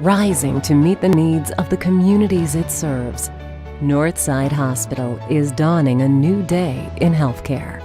rising to meet the needs of the communities it serves. Northside Hospital is dawning a new day in healthcare.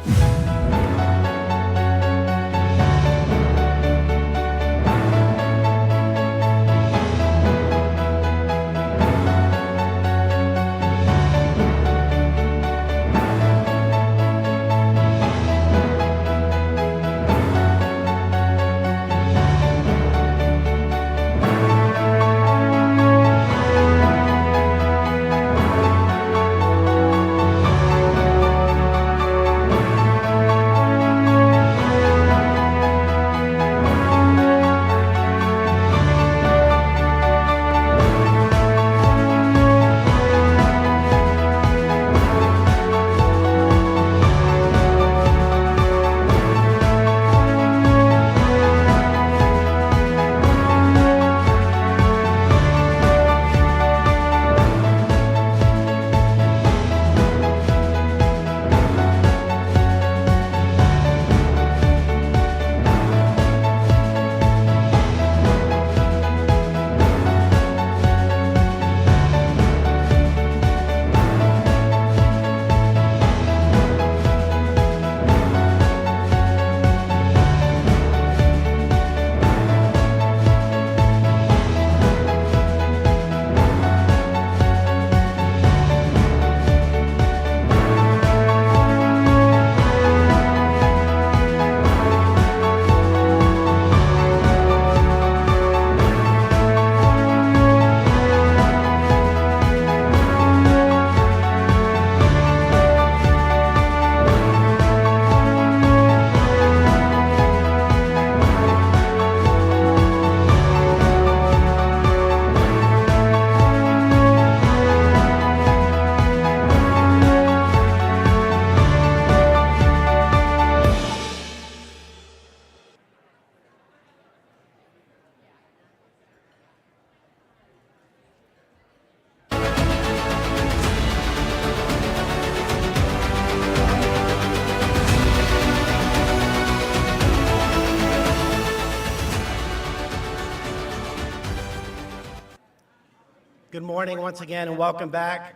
Good morning once again and welcome back.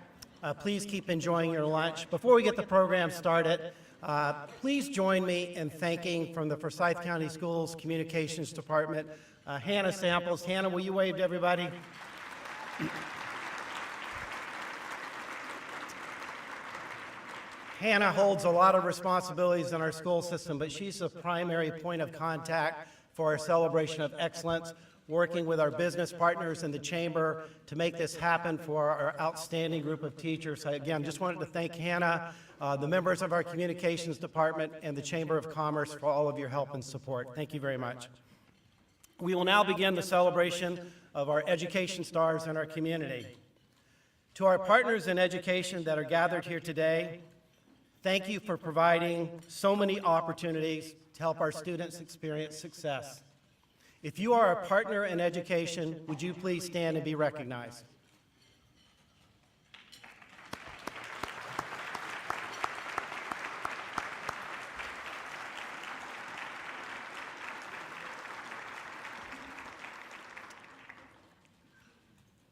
Please keep enjoying your lunch. Before we get the program started, please join me in thanking from the Forsyth County Schools Communications Department, Hannah Samples. Hannah, will you wave to everybody? Hannah holds a lot of responsibilities in our school system, but she's the primary point of contact for our celebration of excellence, working with our business partners in the chamber to make this happen for our outstanding group of teachers. Again, just wanted to thank Hannah, the members of our communications department, and the Chamber of Commerce for all of your help and support. Thank you very much. We will now begin the celebration of our education stars in our community. To our partners in education that are gathered here today, thank you for providing so many opportunities to help our students experience success. If you are a partner in education, would you please stand and be recognized?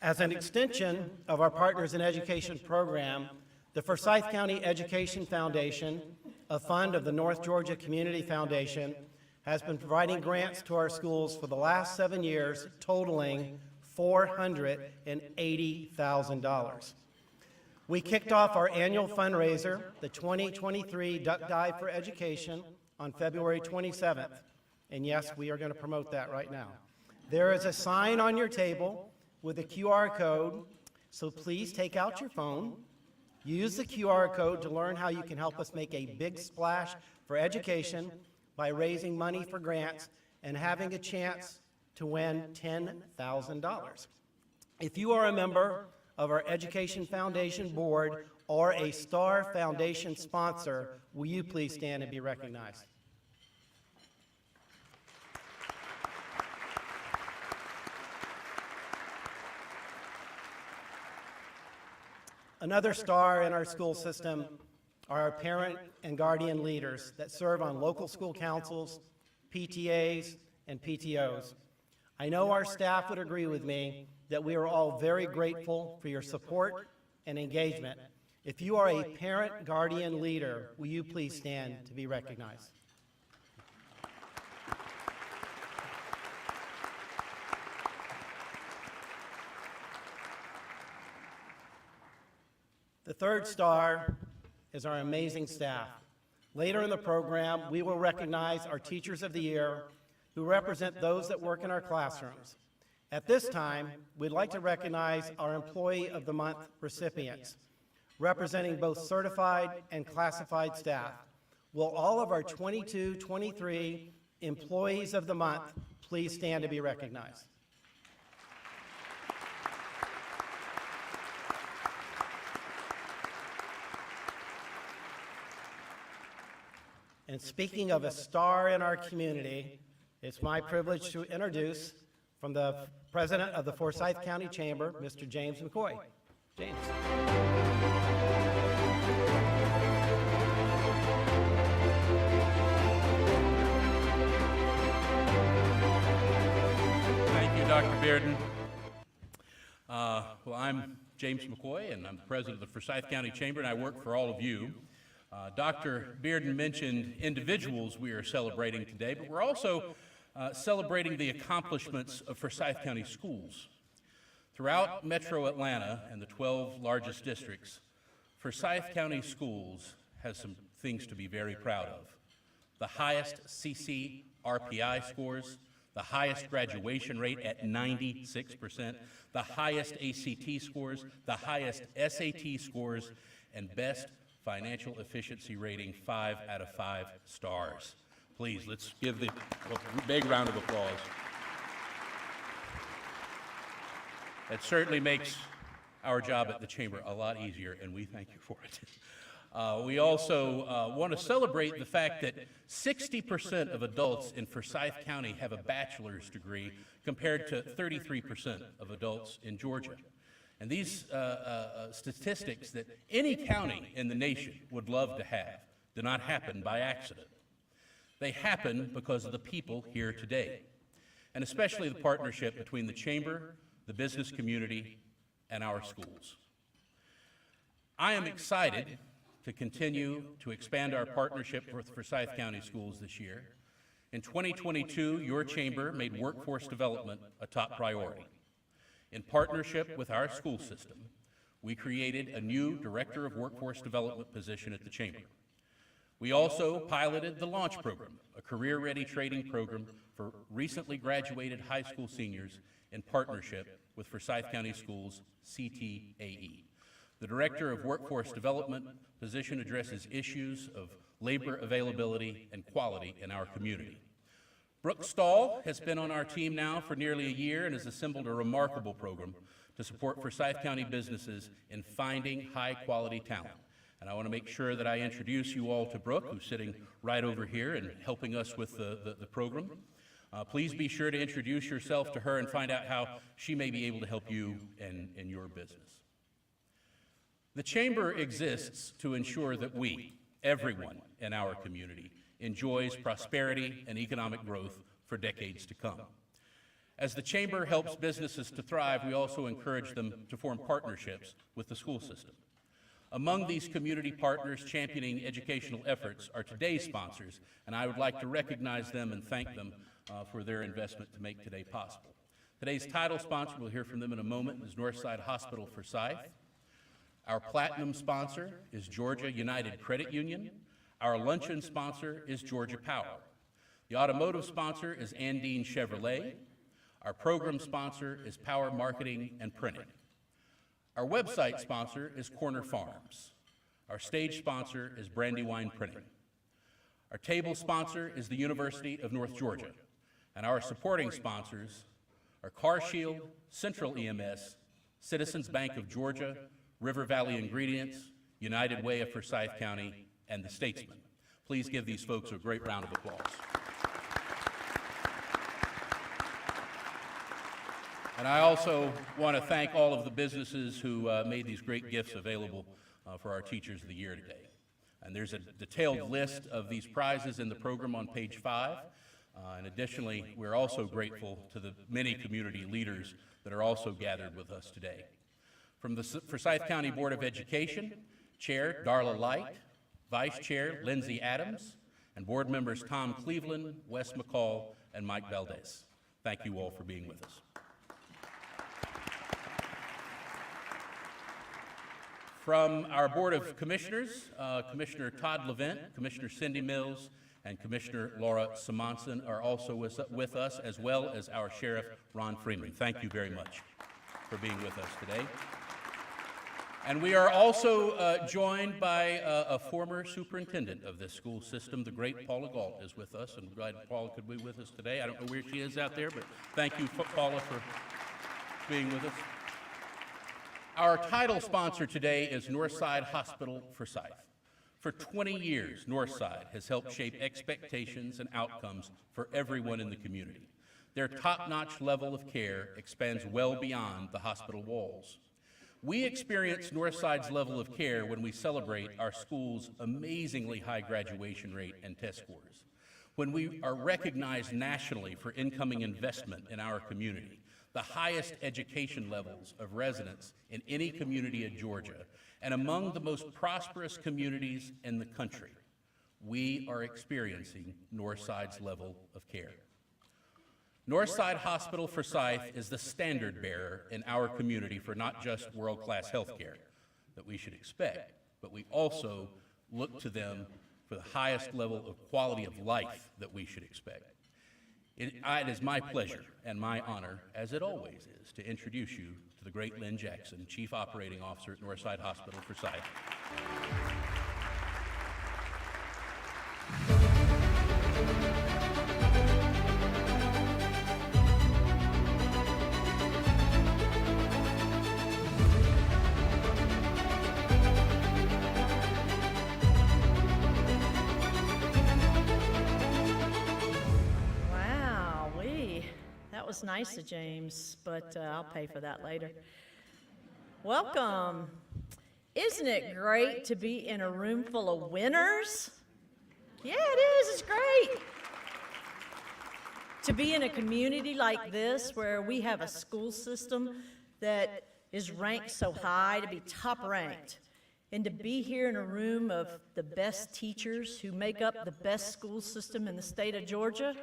As an extension of our Partners in Education program, the Forsyth County Education Foundation, a fund of the North Georgia Community Foundation, has been providing grants to our schools for the last 7 years, totaling $480,000. We kicked off our annual fundraiser, the 2023 Duck Dive for Education, on February 27th. And yes, we are going to promote that right now. There is a sign on your table with a QR code, so please take out your phone, use the QR code to learn how you can help us make a big splash for education by raising money for grants and having a chance to win $10,000. If you are a member of our Education Foundation Board or a Star Foundation sponsor, will you please stand and be recognized? Another star in our school system are our parent and guardian leaders that serve on local school councils, PTAs, and PTOs. I know our staff would agree with me that we are all very grateful for your support and engagement. If you are a parent, guardian, leader, will you please stand to be recognized? The third star is our amazing staff. Later in the program, we will recognize our Teachers of the Year who represent those that work in our classrooms. At this time, we'd like to recognize our Employee of the Month recipients, representing both certified and classified staff. Will all of our 22-23 Employees of the Month please stand to be recognized? And speaking of a star in our community, it's my privilege to introduce from the President of the Forsyth County Chamber, Mr. James McCoy. James. Thank you, Dr. Bearden. Well, I'm James McCoy, and I'm the President of the Forsyth County Chamber, and I work for all of you. Dr. Bearden mentioned individuals we are celebrating today, but we're also celebrating the accomplishments of Forsyth County schools. Throughout Metro Atlanta and the 12 largest districts, Forsyth County Schools has some things to be very proud of. The highest CCRPI scores, the highest graduation rate at 96%, the highest ACT scores, the highest SAT scores, and best financial efficiency rating 5 out of 5 stars. Please, let's give a big round of applause. That certainly makes our job at the Chamber a lot easier, and we thank you for it. We also want to celebrate the fact that 60% of adults in Forsyth County have a bachelor's degree compared to 33% of adults in Georgia. And these statistics that any county in the nation would love to have do not happen by accident. They happen because of the people here today, and especially the partnership between the Chamber, the business community, and our schools. I am excited to continue to expand our partnership with Forsyth County Schools this year. In 2022, your Chamber made workforce development a top priority. In partnership with our school system, we created a new Director of Workforce Development position at the Chamber. We also piloted the Launch Program, a career-ready training program for recently graduated high school seniors in partnership with Forsyth County Schools' CTAE. The Director of Workforce Development position addresses issues of labor availability and quality in our community. Brooke Stahl has been on our team now for nearly a year and has assembled a remarkable program to support Forsyth County businesses in finding high-quality talent. And I want to make sure that I introduce you all to Brooke, who's sitting right over here and helping us with the program. Please be sure to introduce yourself to her and find out how she may be able to help you in your business. The Chamber exists to ensure that we, everyone in our community, enjoys prosperity and economic growth for decades to come. As the Chamber helps businesses to thrive, we also encourage them to form partnerships with the school system. Among these community partners championing educational efforts are today's sponsors, and I would like to recognize them and thank them for their investment to make today possible. Today's title sponsor, we'll hear from them in a moment, is Northside Hospital Forsyth. Our platinum sponsor is Georgia United Credit Union. Our luncheon sponsor is Georgia Power. The automotive sponsor is Andine Chevrolet. Our program sponsor is Power Marketing and Printing. Our website sponsor is Corner Farms. Our stage sponsor is Brandywine Printing. Our table sponsor is the University of North Georgia. And our supporting sponsors are CarShield, Central EMS, Citizens Bank of Georgia, River Valley Ingredients, United Way of Forsyth County, and the Statesman. Please give these folks a great round of applause. And I also want to thank all of the businesses who made these great gifts available for our Teachers of the Year today. And there's a detailed list of these prizes in the program on page 5. And additionally, we're also grateful to the many community leaders that are also gathered with us today. From the Forsyth County Board of Education, Chair Darla Light, Vice Chair Lindsay Adams, and board members Tom Cleveland, Wes McCall, and Mike Valdez. Thank you all for being with us. From our Board of Commissioners, Commissioner Todd Levent, Commissioner Cindy Mills, and Commissioner Laura Simonson are also with us, as well as our Sheriff Ron Freeman. Thank you very much for being with us today. And we are also joined by a former superintendent of this school system, the great Paula Galt is with us, and I'm glad Paula could be with us today. I don't know where she is out there, but thank you, Paula, for being with us. Our title sponsor today is Northside Hospital Forsyth. For 20 years, Northside has helped shape expectations and outcomes for everyone in the community. Their top-notch level of care expands well beyond the hospital walls. We experience Northside's level of care when we celebrate our school's amazingly high graduation rate and test scores, when we are recognized nationally for incoming investment in our community, the highest education levels of residents in any community in Georgia, and among the most prosperous communities in the country. We are experiencing Northside's level of care. Northside Hospital Forsyth is the standard bearer in our community for not just world-class health care that we should expect, but we also look to them for the highest level of quality of life that we should expect. It is my pleasure and my honor, as it always is, to introduce you to the great Lynn Jackson, Chief Operating Officer at Northside Hospital Forsyth. Was nice of James, but I'll pay for that later. Welcome. Isn't it great to be in a room full of winners? Yeah, it is. It's great. To be in a community like this where we have a school system that is ranked so high, to be top ranked, and to be here in a room of the best teachers who make up the best school system in the state of Georgia,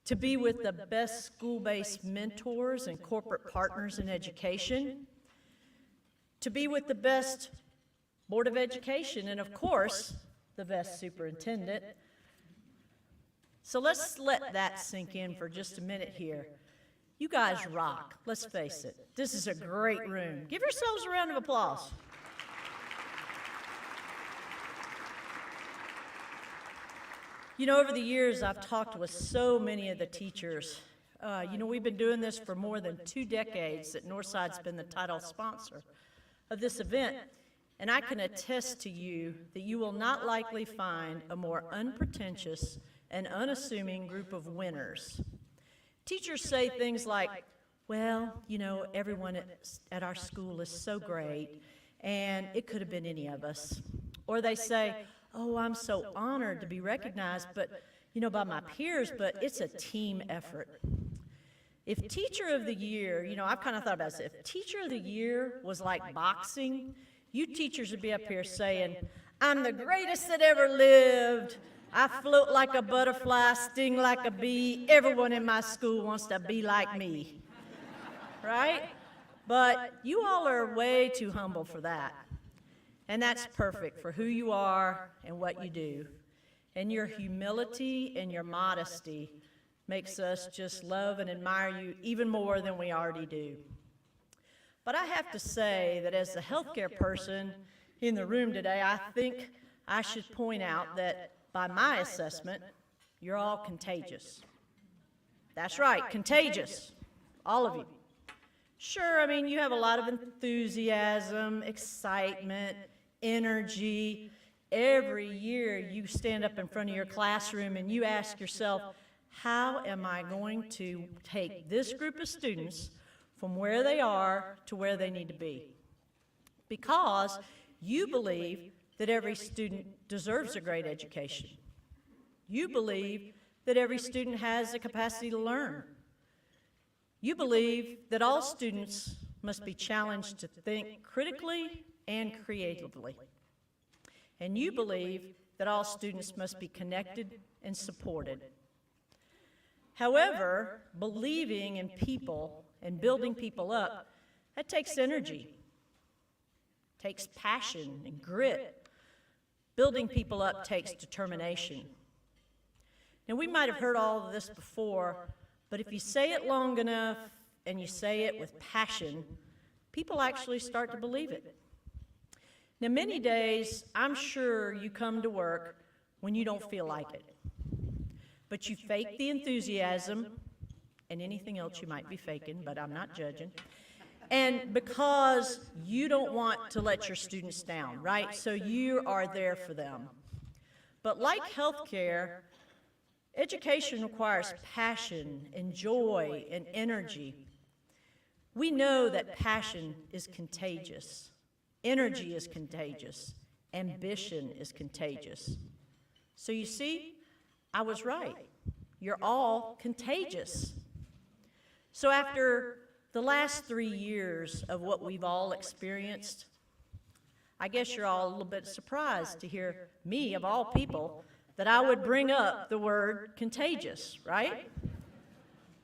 to be with the best school-based mentors and corporate partners in education, to be with the best Board of Education, and of course, the best superintendent. So let's let that sink in for just a minute here. You guys rock, let's face it. This is a great room. Give yourselves a round of applause. You know, over the years, I've talked with so many of the teachers. We've been doing this for more than 2 decades that Northside's been the title sponsor of this event. And I can attest to you that you will not likely find a more unpretentious and unassuming group of winners. Teachers say things like, well, everyone at our school is so great, and it could have been any of us. Or they say, oh, I'm so honored to be recognized, by my peers, but it's a team effort. If Teacher of the Year, I've kind of thought about this. If Teacher of the Year was like boxing, you teachers would be up here saying, I'm the greatest that ever lived. I float like a butterfly, sting like a bee. Everyone in my school wants to be like me, right? But you all are way too humble for that. And that's perfect for who you are and what you do. And your humility and your modesty makes us just love and admire you even more than we already do. But I have to say that as the healthcare person in the room today, I think I should point out that by my assessment, you're all contagious. That's right, contagious, all of you. Sure, you have a lot of enthusiasm, excitement, energy. Every year you stand up in front of your classroom and you ask yourself, how am I going to take this group of students from where they are to where they need to be? Because you believe that every student deserves a great education. You believe that every student has the capacity to learn. You believe that all students must be challenged to think critically and creatively. And you believe that all students must be connected and supported. However, believing in people and building people up, that takes energy, takes passion and grit. Building people up takes determination. Now, we might have heard all of this before, but if you say it long enough and you say it with passion, people actually start to believe it. Now, many days, I'm sure you come to work when you don't feel like it, but you fake the enthusiasm and anything else you might be faking, but I'm not judging. And because you don't want to let your students down, right? So you are there for them. But like healthcare, education requires passion and joy and energy. We know that passion is contagious, energy is contagious, ambition is contagious. So you see, I was right. You're all contagious. So after the last 3 years of what we've all experienced, I guess you're all a little bit surprised to hear me, of all people, that I would bring up the word contagious, right?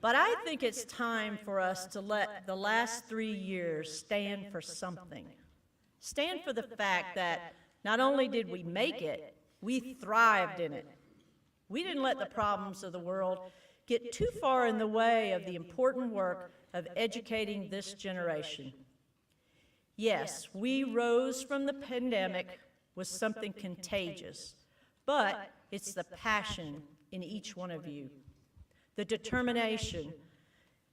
But I think it's time for us to let the last 3 years stand for something. Stand for the fact that not only did we make it, we thrived in it. We didn't let the problems of the world get too far in the way of the important work of educating this generation. Yes, we rose from the pandemic with something contagious, but it's the passion in each one of you, the determination,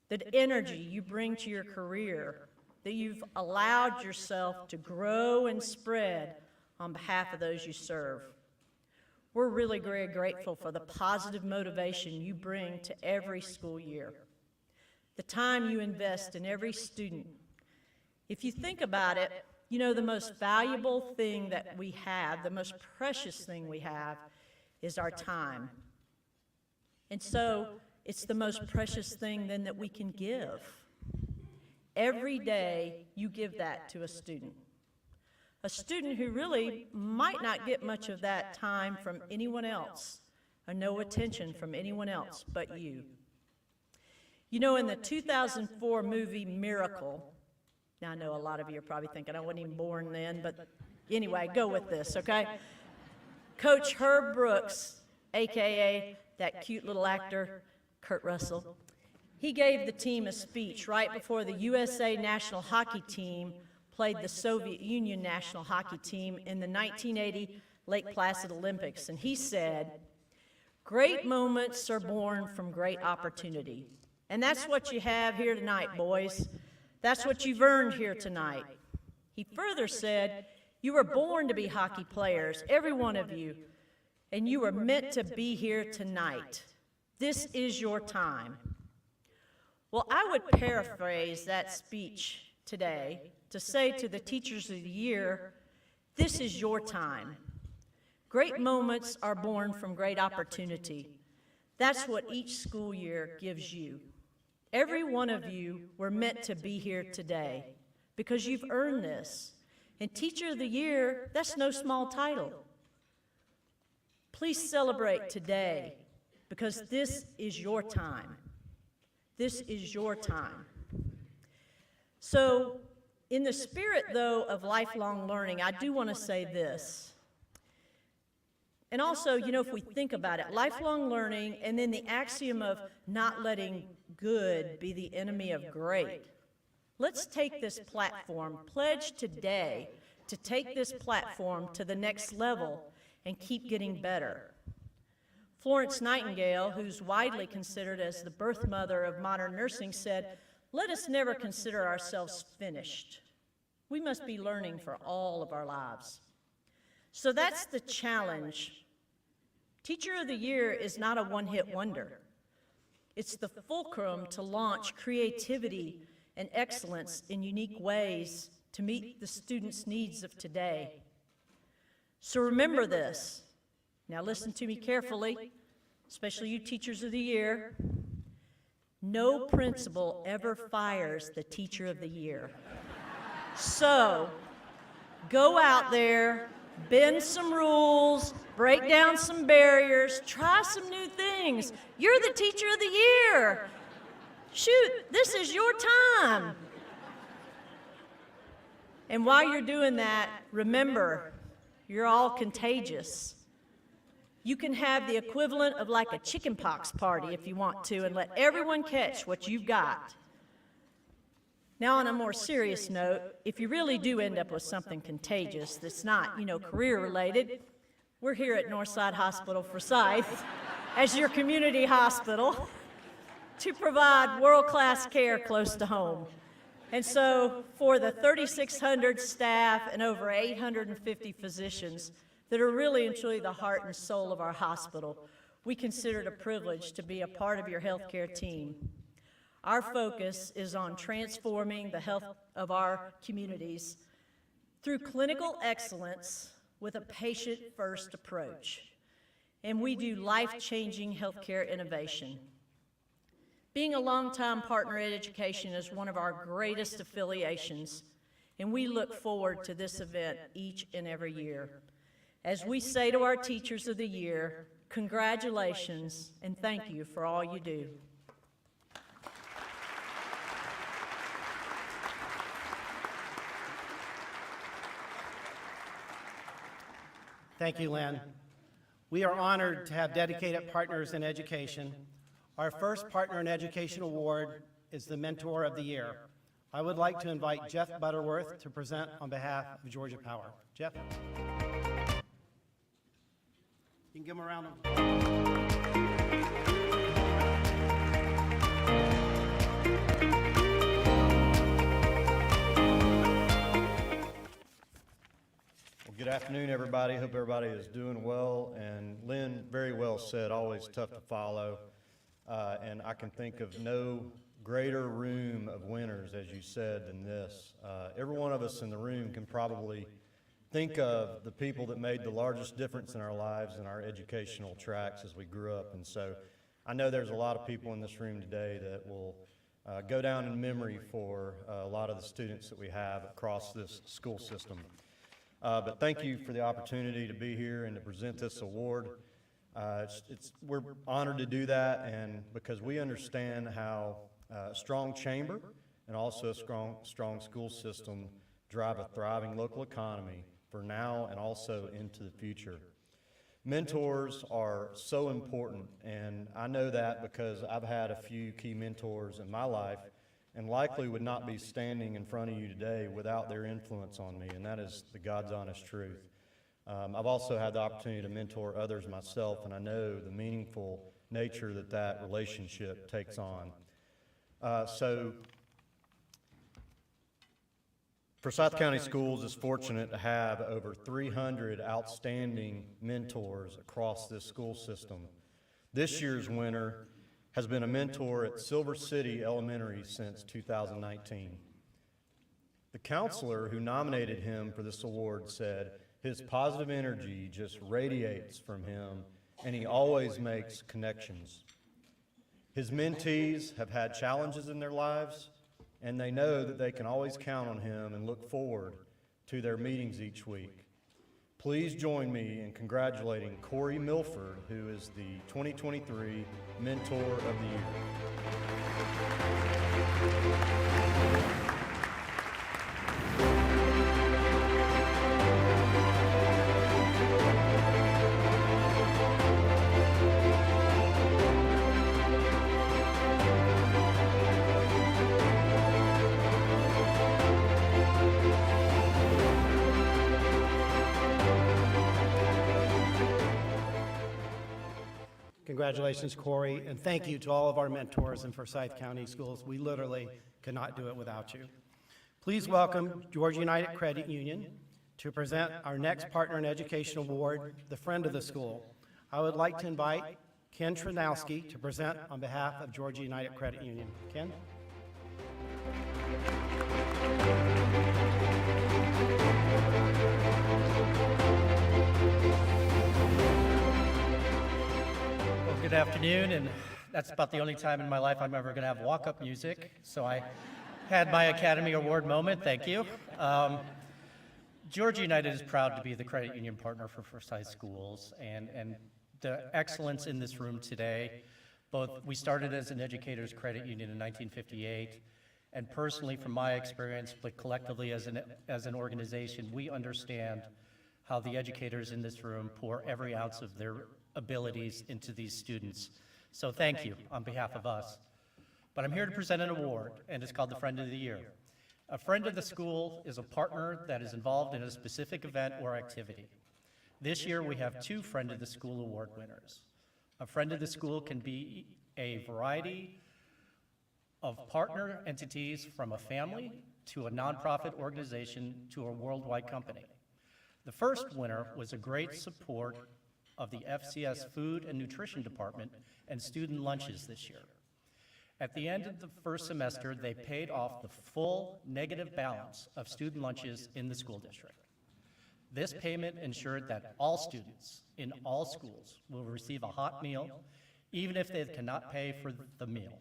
the energy you bring to your career, that you've allowed yourself to grow and spread on behalf of those you serve. We're really very grateful for the positive motivation you bring to every school year, the time you invest in every student. If you think about it, you know, the most valuable thing that we have, the most precious thing we have, is our time. And so it's the most precious thing then that we can give. Every day you give that to a student who really might not get much of that time from anyone else, or no attention from anyone else but you. You know, in the 2004 movie Miracle, now I know a lot of you are probably thinking I wasn't even born then, but anyway, go with this, okay? Coach Herb Brooks, AKA that cute little actor, Kurt Russell, he gave the team a speech right before the USA national hockey team played the Soviet Union national hockey team in the 1980 Lake Placid Olympics, and he said, "Great moments are born from great opportunity." And that's what you have here tonight, boys. That's what you've earned here tonight. He further said, "You were born to be hockey players, every one of you, and you were meant to be here tonight. This is your time." Well, I would paraphrase that speech today to say to the Teachers of the Year, this is your time. Great moments are born from great opportunity. That's what each school year gives you. Every one of you were meant to be here today because you've earned this. And Teacher of the Year, that's no small title. Please celebrate today because this is your time. This is your time. So, in the spirit, though, of lifelong learning, I do want to say this. And also, you know, if we think about it, lifelong learning and then the axiom of not letting good be the enemy of great. Let's take this platform, pledge today to take this platform to the next level and keep getting better. Florence Nightingale, who's widely considered as the birth mother of modern nursing, said, "Let us never consider ourselves finished. We must be learning for all of our lives." So that's the challenge. Teacher of the Year is not a one-hit wonder. It's the fulcrum to launch creativity and excellence in unique ways to meet the students' needs of today. So remember this. Now listen to me carefully. especially you teachers of the year, no principal ever fires the teacher of the year. So, go out there, bend some rules, break down some barriers, try some new things. You're the teacher of the year. Shoot, this is your time. And while you're doing that, remember, you're all contagious. You can have the equivalent of like a chickenpox party if you want to and let everyone catch what you've got. Now, on a more serious note, if you really do end up with something contagious that's not, career-related, we're here at Northside Hospital Forsyth as your community hospital to provide world-class care close to home. And so, for the 3,600 staff and over 850 physicians that are really and truly the heart and soul of our hospital, we consider it a privilege to be a part of your healthcare team. Our focus is on transforming the health of our communities through clinical excellence with a patient-first approach. And we do life-changing healthcare innovation. Being a longtime partner in education is one of our greatest affiliations, and we look forward to this event each and every year. As we say to our teachers of the year, congratulations and thank you for all you do. Thank you, Lynn. We are honored to have dedicated partners in education. Our first Partner in Education award is the Mentor of the Year. I would like to invite Jeff Butterworth to present on behalf of Georgia Power. Jeff? You can give him a round of Good afternoon, everybody. Hope everybody is doing well. And Lynn very well said, always tough to follow. And I can think of no greater room of winners, as you said, than this. Every one of us in the room can probably think of the people that made the largest difference in our lives and our educational tracks as we grew up. And so I know there's a lot of people in this room today that will go down in memory for a lot of the students that we have across this school system. But thank you for the opportunity to be here and to present this award. We're honored to do that, and because we understand how a strong chamber and also a strong school system drive a thriving local economy for now and also into the future. Mentors are so important, and I know that because I've had a few key mentors in my life and likely would not be standing in front of you today without their influence on me, and that is the God's honest truth. I've also had the opportunity to mentor others myself, and I know the meaningful nature that relationship takes on. So Forsyth County Schools is fortunate to have over 300 outstanding mentors across this school system. This year's winner has been a mentor at Silver City Elementary since 2019. The counselor who nominated him for this award said, "His positive energy just radiates from him, and he always makes connections." His mentees have had challenges in their lives, and they know that they can always count on him and look forward to their meetings each week. Please join me in congratulating Corey Milford, who is the 2023 Mentor of the Year. Congratulations, Corey, and thank you to all of our mentors in Forsyth County Schools. We literally could not do it without you. Please welcome Georgia United Credit Union to present our next Partner in Education Award, the Friend of the School. I would like to invite Ken Tranowski to present on behalf of Georgia United Credit Union. Ken? Good afternoon, and that's about the only time in my life I'm ever going to have walk-up music, so I had my Academy Award moment, thank you. Georgia United is proud to be the credit union partner for Forsyth Schools, and the excellence in this room today, we started as an educators credit union in 1958, and personally from my experience, but collectively as an organization, we understand how the educators in this room pour every ounce of their abilities into these students. So thank you on behalf of us. But I'm here to present an award, and it's called the Friend of the Year. A friend of the school is a partner that is involved in a specific event or activity. This year we have 2 Friend of the School award winners. A friend of the school can be a variety of partner entities, from a family to a nonprofit organization to a worldwide company. The first winner was a great support of the FCS Food and Nutrition Department and student lunches this year. At the end of the first semester, they paid off the full negative balance of student lunches in the school district. This payment ensured that all students in all schools will receive a hot meal, even if they cannot pay for the meal.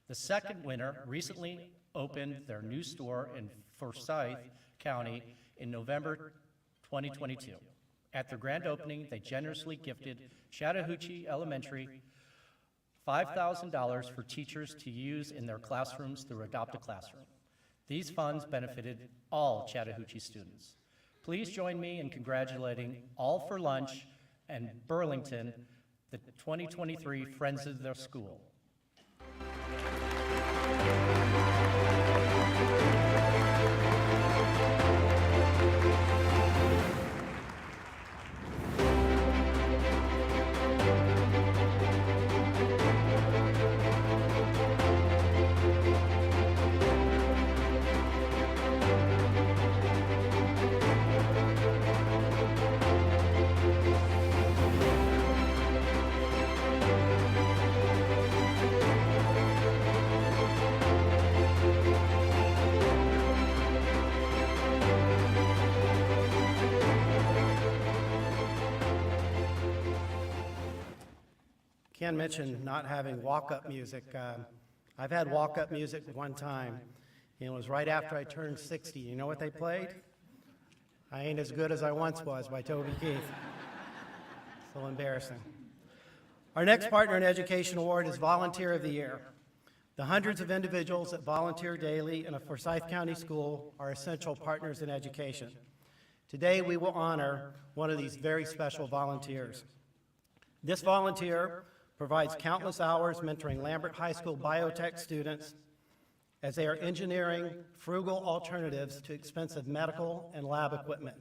The second winner recently opened their new store in Forsyth County in November 2022. At their grand opening, they generously gifted Chattahoochee Elementary $5,000 for teachers to use in their classrooms through Adopt a Classroom. These funds benefited all Chattahoochee students. Please join me in congratulating All for Lunch and Burlington, the 2023 Friends of their School. Ken mentioned not having walk-up music. I've had walk-up music one time, and it was right after I turned 60. You know what they played? I Ain't As Good As I Once Was by Toby Keith. So embarrassing. Our next Partner in Education award is Volunteer of the Year. The hundreds of individuals that volunteer daily in a Forsyth County school are essential partners in education. Today, we will honor one of these very special volunteers. This volunteer provides countless hours mentoring Lambert High School biotech students as they are engineering frugal alternatives to expensive medical and lab equipment.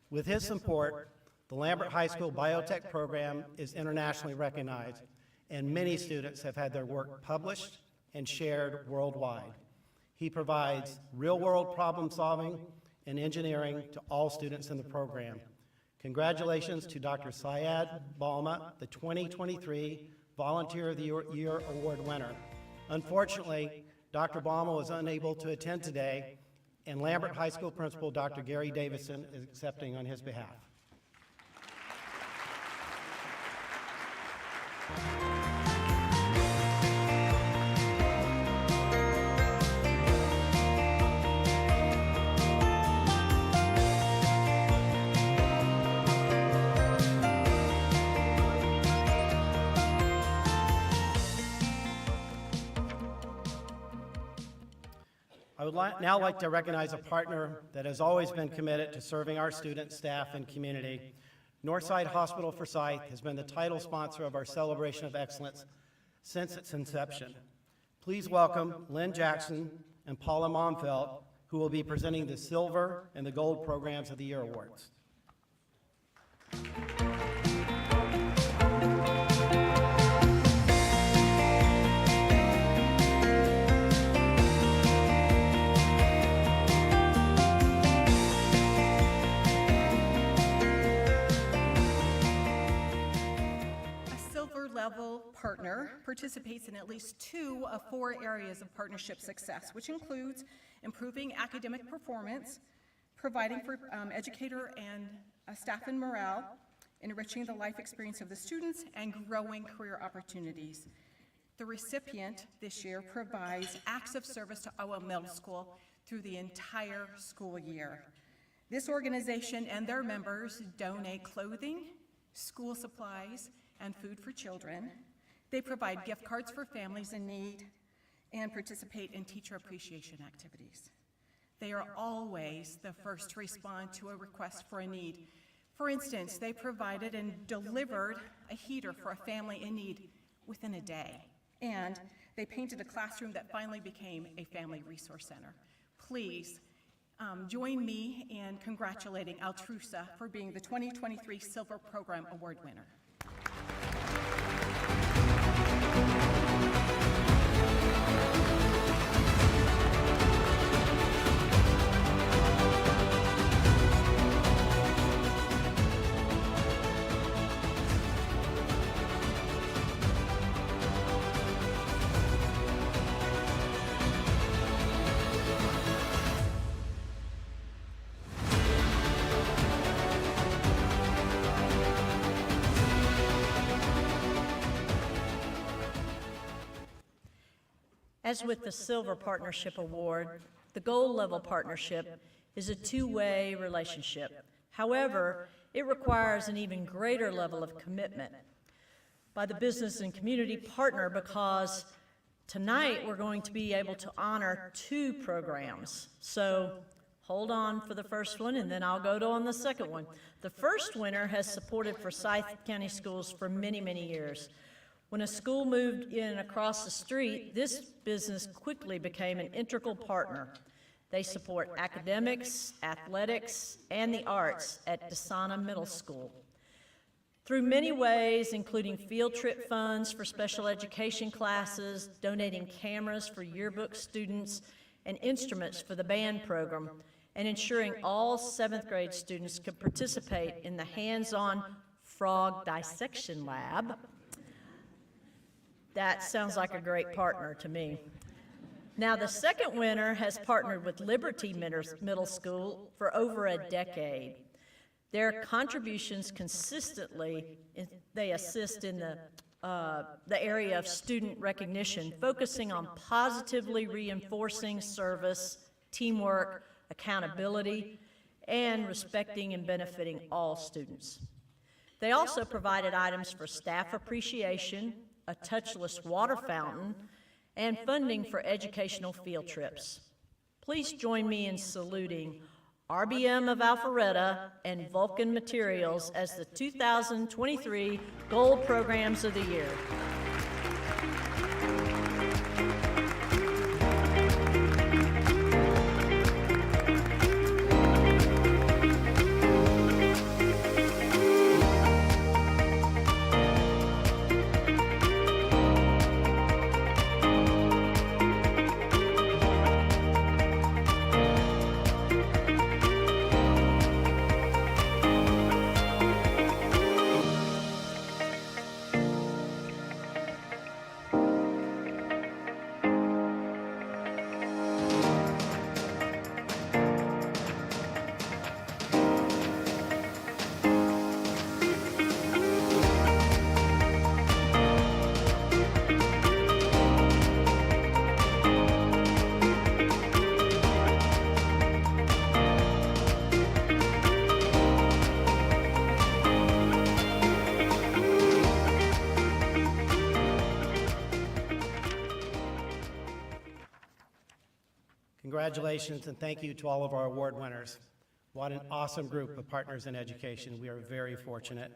With his support, the Lambert High School biotech program is internationally recognized, and many students have had their work published and shared worldwide. He provides real-world problem-solving and engineering to all students in the program. Congratulations to Dr. Syed Balma, the 2023 Volunteer of the Year Award winner. Unfortunately, Dr. Balma was unable to attend today, and Lambert High School Principal Dr. Gary Davison is accepting on his behalf. I would now like to recognize a partner that has always been committed to serving our students, staff, and community. Northside Hospital Forsyth has been the title sponsor of our Celebration of Excellence since its inception. Please welcome Lynn Jackson and Paula Momfeld, who will be presenting the Silver and the Gold Programs of the Year Awards. Level partner participates in at least 2 of 4 areas of partnership success, which includes improving academic performance, providing for educator and staff and morale, enriching the life experience of the students, and growing career opportunities. The recipient this year provides acts of service to Iowa Middle School through the entire school year. This organization and their members donate clothing, school supplies, and food for children. They provide gift cards for families in need and participate in teacher appreciation activities. They are always the first to respond to a request for a need. For instance, they provided and delivered a heater for a family in need within a day. And they painted a classroom that finally became a family resource center. Please join me in congratulating Altrusa for being the 2023 Silver Program Award winner. As with the Silver Partnership Award, the Gold Level Partnership is a two-way relationship. However, it requires an even greater level of commitment by the business and community partner, because tonight we're going to be able to honor two programs. So hold on for the first one, and then I'll go on the second one. The first winner has supported Forsyth County Schools for many, many years. When a school moved in across the street, this business quickly became an integral partner. They support academics, athletics, and the arts at DeSana Middle School. Through many ways, including field trip funds for special education classes, donating cameras for yearbook students, and instruments for the band program, and ensuring all 7th grade students could participate in the hands-on frog dissection lab. That sounds like a great partner to me. Now, the second winner has partnered with Liberty Middle School for over a decade. Their contributions consistently, they assist in the area of student recognition, focusing on positively reinforcing service, teamwork, accountability, and respecting and benefiting all students. They also provided items for staff appreciation, a touchless water fountain, and funding for educational field trips. Please join me in saluting RBM of Alpharetta and Vulcan Materials as the 2023 Gold Programs of the Year. Congratulations and thank you to all of our award winners. What an awesome group of partners in education. We are very fortunate.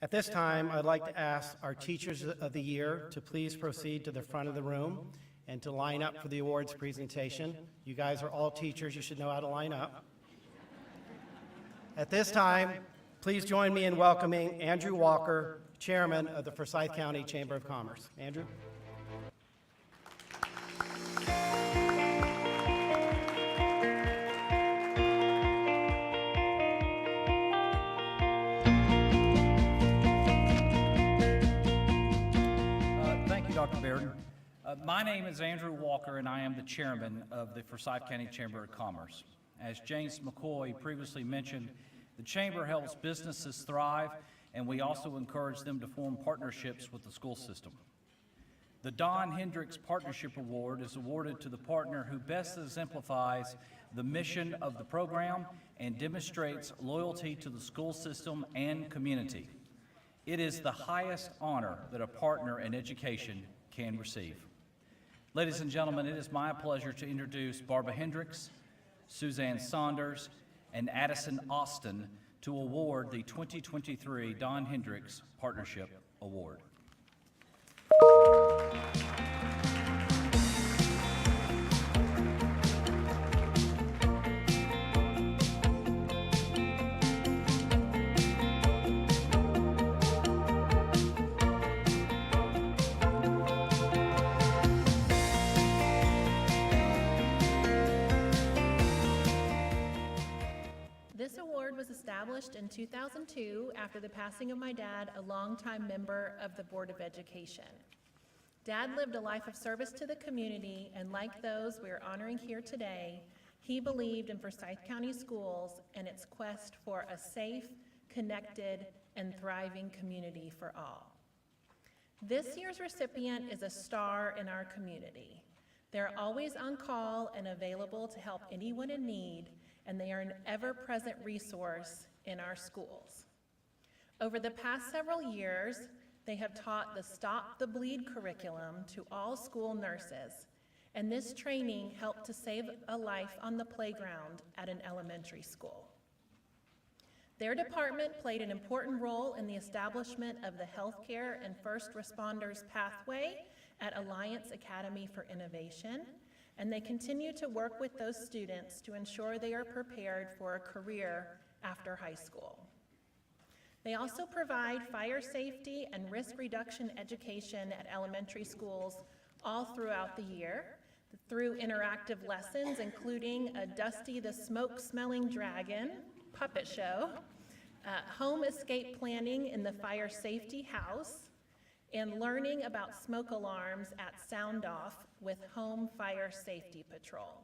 At this time, I'd like to ask our Teachers of the Year to please proceed to the front of the room and to line up for the awards presentation. You guys are all teachers. You should know how to line up. At this time, please join me in welcoming Andrew Walker, Chairman of the Forsyth County Chamber of Commerce. Andrew? Dr. Baird. My name is Andrew Walker, and I am the chairman of the Forsyth County Chamber of Commerce. As James McCoy previously mentioned, The Chamber helps businesses thrive, and we also encourage them to form partnerships with the school system. The Don Hendricks Partnership Award is awarded to the partner who best exemplifies the mission of the program and demonstrates loyalty to the school system and community. It is the highest honor that a partner in education can receive. Ladies and gentlemen, it is my pleasure to introduce Barbara Hendricks, Suzanne Saunders, and Addison Austin to award the 2023 Don Hendricks Partnership Award. This award was established in 2002 after the passing of my dad, a longtime member of the Board of Education. Dad lived a life of service to the community, and like those we are honoring here today, he believed in Forsyth County Schools and its quest for a safe, connected, and thriving community for all. This year's recipient is a star in our community. They're always on call and available to help anyone in need, and they are an ever-present resource in our schools. Over the past several years, they have taught the Stop the Bleed curriculum to all school nurses, and this training helped to save a life on the playground at an elementary school. Their department played an important role in the establishment of the Healthcare and First Responders Pathway at Alliance Academy for Innovation, and they continue to work with those students to ensure they are prepared for a career after high school. They also provide fire safety and risk reduction education at elementary schools all throughout the year through interactive lessons, including a Dusty the Smoke-Smelling Dragon puppet show, home escape planning in the fire safety house, and learning about smoke alarms at Sound Off with Home Fire Safety Patrol.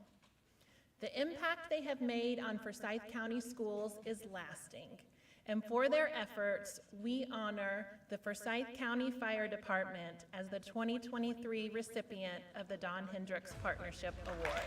The impact they have made on Forsyth County Schools is lasting, and for their efforts, we honor the Forsyth County Fire Department as the 2023 recipient of the Don Hendricks Partnership Award.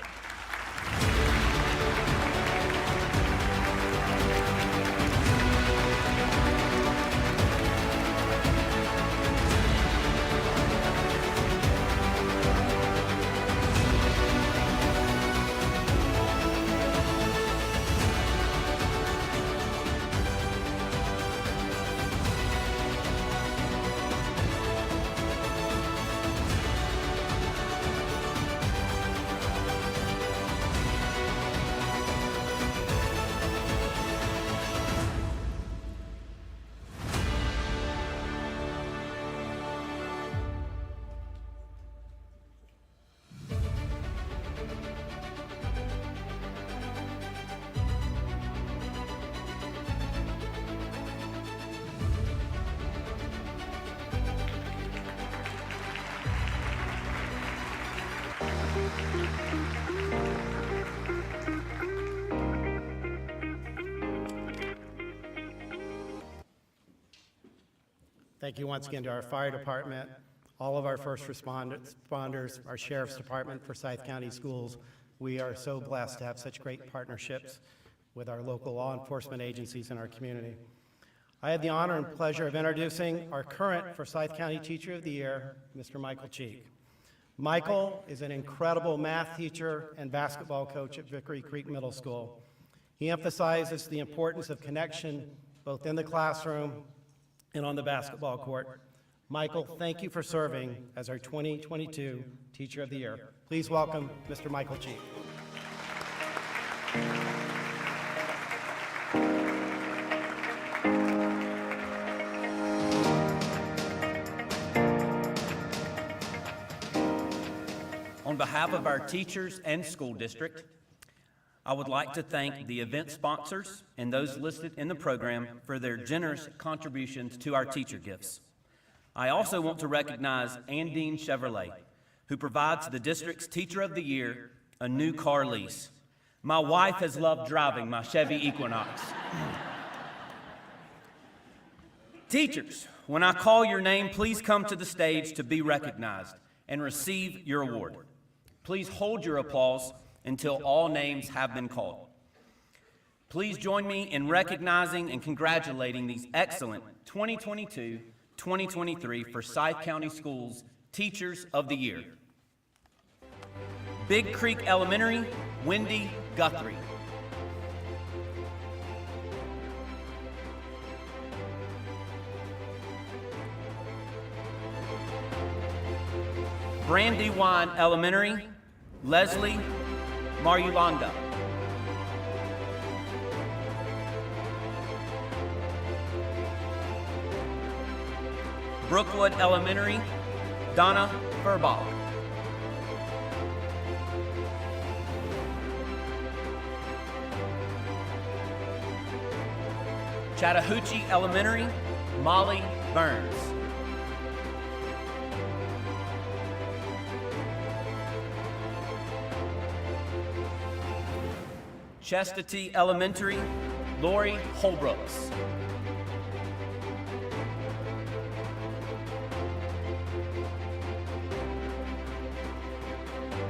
Thank you once again to our fire department, all of our first responders, our sheriff's department, Forsyth County Schools. We are so blessed to have such great partnerships with our local law enforcement agencies in our community. I had the honor and pleasure of introducing our current Forsyth County Teacher of the Year, Mr. Michael Cheek. Michael is an incredible math teacher and basketball coach at Vickery Creek Middle School. He emphasizes the importance of connection both in the classroom and on the basketball court. Michael, thank you for serving as our 2022 Teacher of the Year. Please welcome Mr. Michael Cheek. On behalf of our teachers and school district, I would like to thank the event sponsors and those listed in the program for their generous contributions to our teacher gifts. I also want to recognize Andine Chevrolet, who provides the district's Teacher of the Year a new car lease. My wife has loved driving my Chevy Equinox. Teachers, when I call your name, please come to the stage to be recognized and receive your award. Please hold your applause until all names have been called. Please join me in recognizing and congratulating these excellent 2022-2023 Forsyth County Schools Teachers of the Year. Big Creek Elementary, Wendy Guthrie. Brandywine Elementary, Leslie Marulanda. Brookwood Elementary, Donna Furbach. Chattahoochee Elementary, Molly Burns. Chastity Elementary, Lori Holbrooks.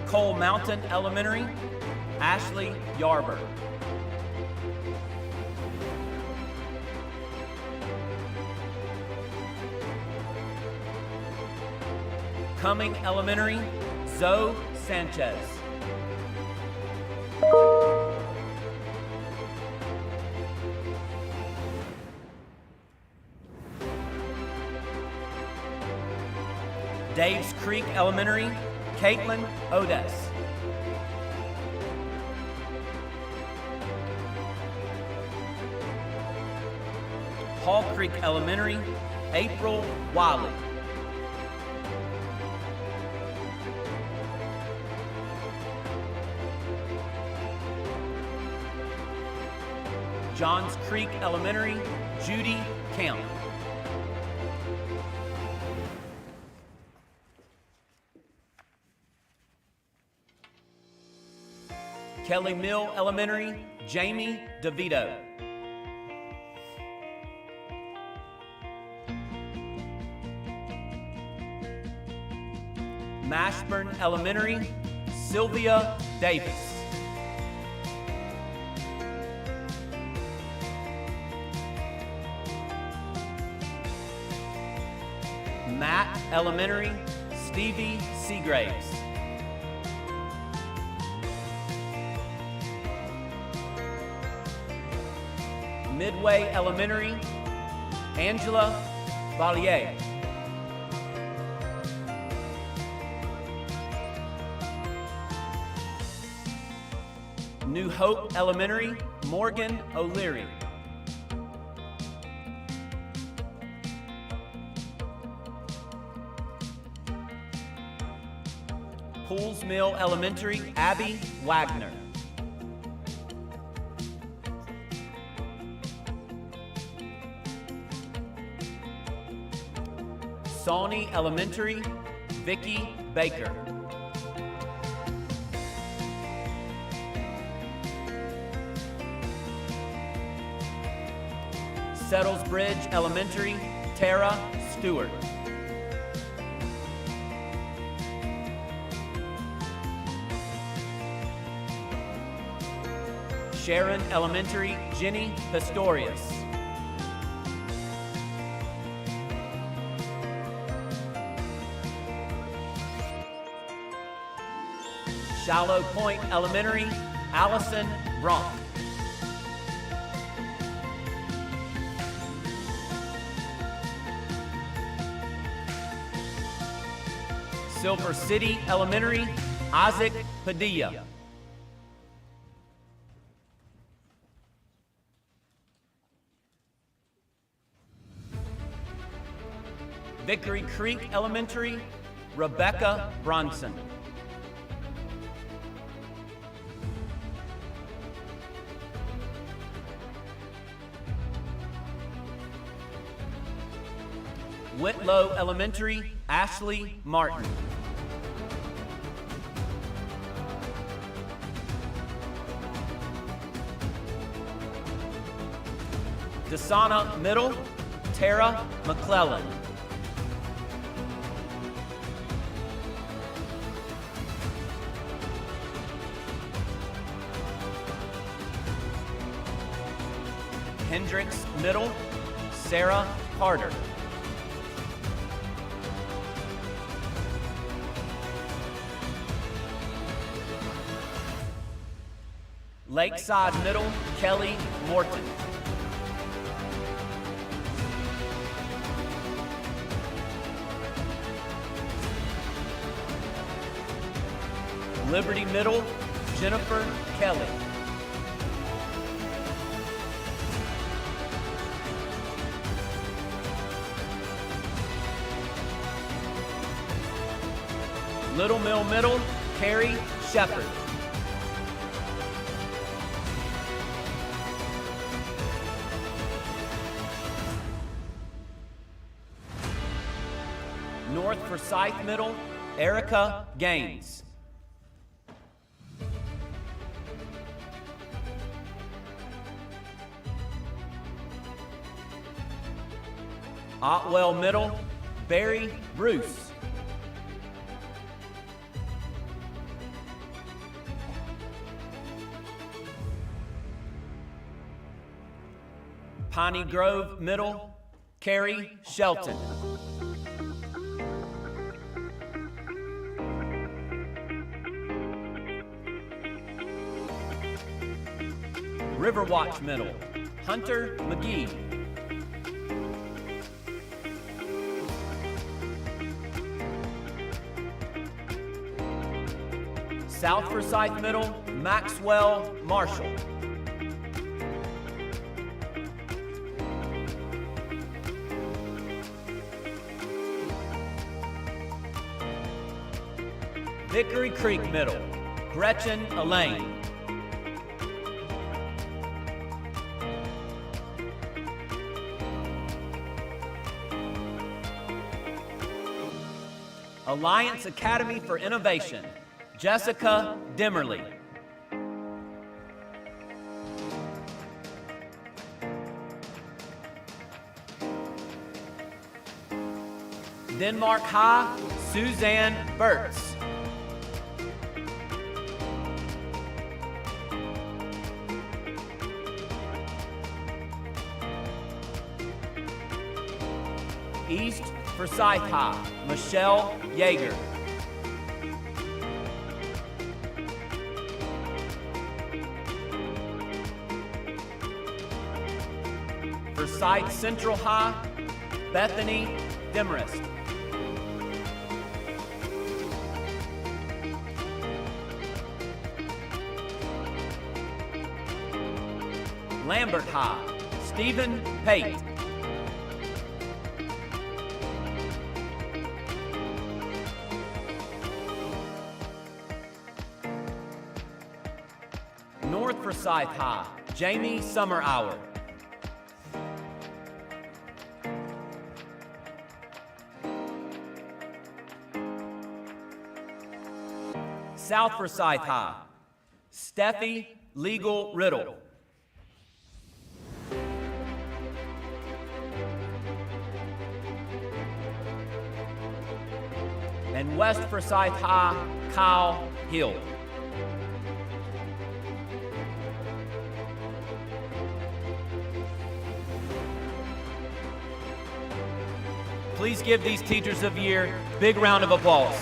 Cole Mountain Elementary, Ashley Yarber. Cumming Elementary, Zoe Sanchez. Daves Creek Elementary, Caitlin Odes. Hall Creek Elementary, April Wiley. Johns Creek Elementary, Judy Camp. Kelly Mill Elementary, Jamie DeVito. Mashburn Elementary, Sylvia Davis. Matt Elementary, Stevie Seagraves. Midway Elementary, Angela Valier. New Hope Elementary, Morgan O'Leary. Pools Mill Elementary, Abby Wagner. Sawney Elementary, Vicki Baker. Settles Bridge Elementary, Tara Stewart. Sharon Elementary, Jenny Pistorius. Shallow Point Elementary, Allison Bronk. Silver City Elementary, Isaac Padilla. Vickery Creek Elementary, Rebecca Bronson. Whitlow Elementary, Ashley Martin. DeSana Middle, Tara McClellan. Hendricks Middle, Sarah Carter. Lakeside Middle, Kelly Morton. Liberty Middle, Jennifer Kelly. Little Mill Middle, Carrie Shepard. North Forsyth Middle, Erica Gaines. Otwell Middle, Barry Bruce. Piney Grove Middle, Carrie Shelton. Riverwatch Middle, Hunter McGee. South Forsyth Middle, Maxwell Marshall. Vickery Creek Middle, Gretchen Elaine. Alliance Academy for Innovation, Jessica Dimmerly. Denmark High, Suzanne Burtz. East Forsyth High, Michelle Yeager. Forsyth Central High, Bethany Demarest. Lambert High, Stephen Pate. North Forsyth High, Jamie Summerhour. South Forsyth High, Steffi Legal Riddle. And West Forsyth High, Kyle Hill. Please give these Teachers of the Year a big round of applause.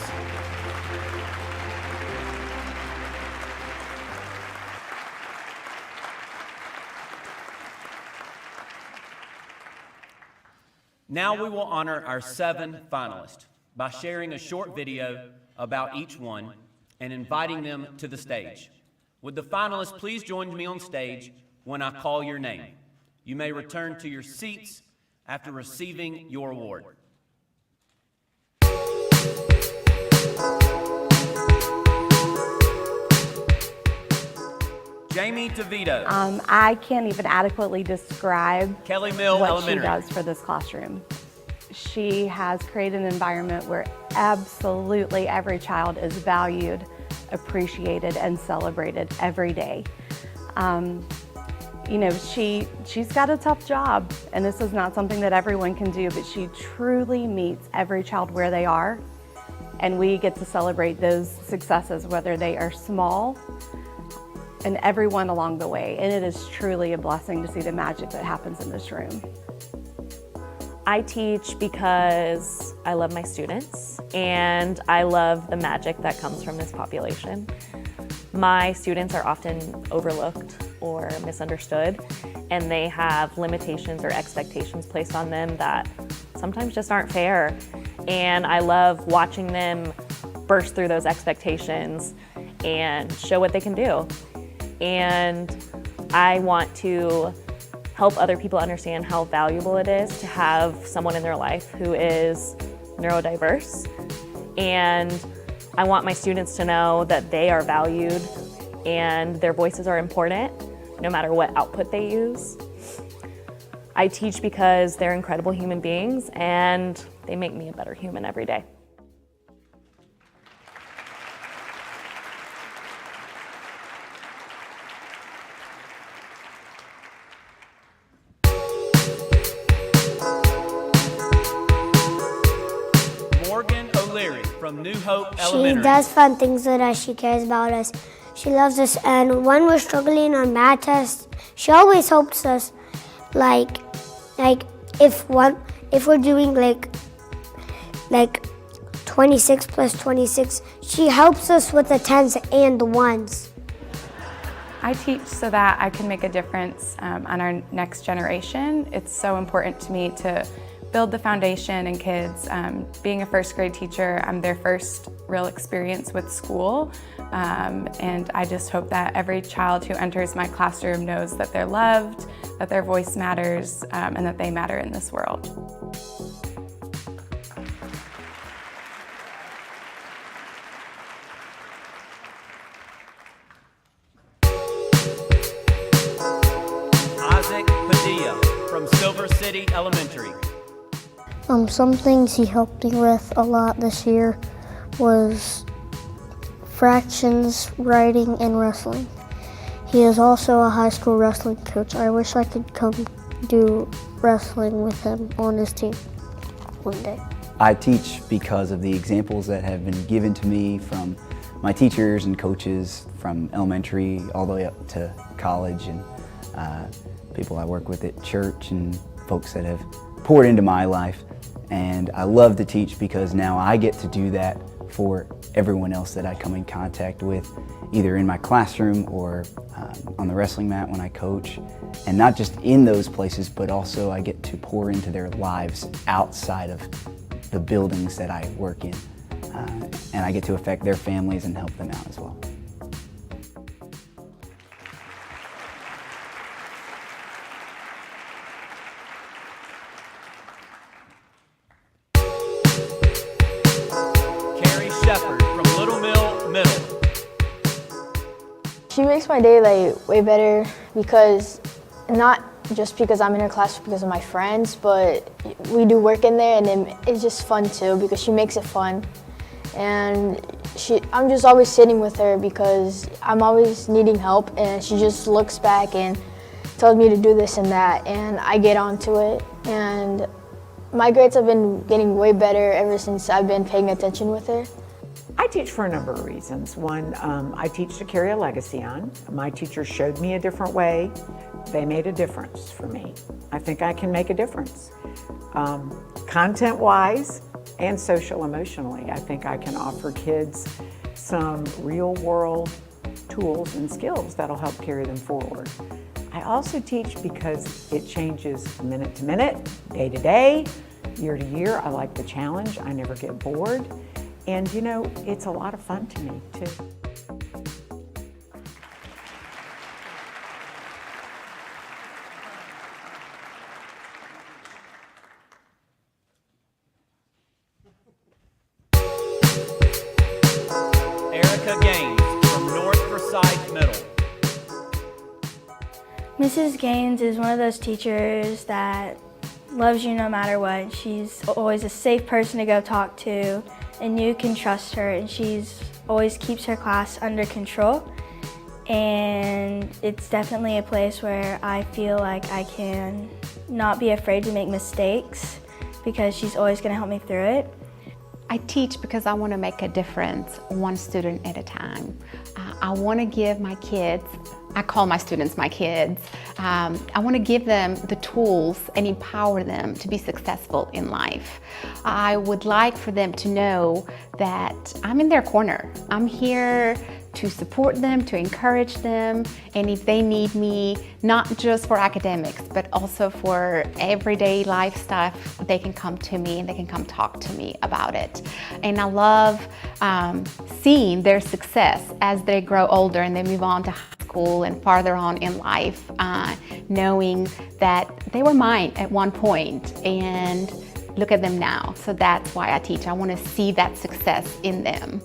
Now we will honor our 7 finalists by sharing a short video about each one and inviting them to the stage. Would the finalists please join me on stage when I call your name? You may return to your seats after receiving your award. Jamie DeVito. I can't even adequately describe Kelly Mill what Elementary. she does for this classroom. She has created an environment where absolutely every child is valued, appreciated, and celebrated every day. You know, she's got a tough job, and this is not something that everyone can do, but she truly meets every child where they are, and we get to celebrate those successes, whether they are small, and everyone along the way. And it is truly a blessing to see the magic that happens in this room. I teach because I love my students and I love the magic that comes from this population. My students are often overlooked or misunderstood, and they have limitations or expectations placed on them that sometimes just aren't fair. And I love watching them burst through those expectations and show what they can do. And I want to help other people understand how valuable it is to have someone in their life who is neurodiverse. And I want my students to know that they are valued and their voices are important, no matter what output they use. I teach because they're incredible human beings and they make me a better human every day. From New Hope She Elementary. does fun things with us. She cares about us. She loves us. And when we're struggling on math tests, she always helps us. Like if we're doing like 26 plus 26, she helps us with the 10s and the 1s. I teach so that I can make a difference on our next generation. It's so important to me to build the foundation in kids. Being a first grade teacher, I'm their first real experience with school. And I just hope that every child who enters my classroom knows that they're loved, that their voice matters, and that they matter in this world. From Silver City Elementary. Some things he helped me with a lot this year was fractions, writing, and wrestling. He is also a high school wrestling coach. I wish I could come do wrestling with him on his team one day. I teach because of the examples that have been given to me from my teachers and coaches from elementary all the way up to college, and people I work with at church and folks that have poured into my life. And I love to teach because now I get to do that for everyone else that I come in contact with, either in my classroom or on the wrestling mat when I coach. And not just in those places, but also I get to pour into their lives outside of the buildings that I work in. And I get to affect their families and help them out as well. She makes my day like way better because, not just because I'm in her class, because of my friends, but we do work in there and it's just fun too because she makes it fun. And I'm just always sitting with her because I'm always needing help, and she just looks back and tells me to do this and that, and I get onto it. And my grades have been getting way better ever since I've been paying attention with her. I teach for a number of reasons. One, I teach to carry a legacy on. My teachers showed me a different way. They made a difference for me. I think I can make a difference. Content-wise and social-emotionally, I think I can offer kids some real-world tools and skills that'll help carry them forward. I also teach because it changes minute to minute, day to day, year to year. I like the challenge. I never get bored. And you know, it's a lot of fun to me too. Forsyth Middle. Mrs. Gaines is one of those teachers that loves you no matter what. She's always a safe person to go talk to, and you can trust her, and she's always keeps her class under control. and it's definitely a place where I feel like I can not be afraid to make mistakes because she's always going to help me through it. I teach because I want to make a difference, one student at a time. I want to give my kids, I call my students my kids, I want to give them the tools and empower them to be successful in life. I would like for them to know that I'm in their corner. I'm here to support them, to encourage them, and if they need me, not just for academics, but also for everyday life stuff, they can come to me and they can come talk to me about it. And I love seeing their success as they grow older and they move on to high school and farther on in life, knowing that they were mine at one point and look at them now. So that's why I teach. I want to see that success in them.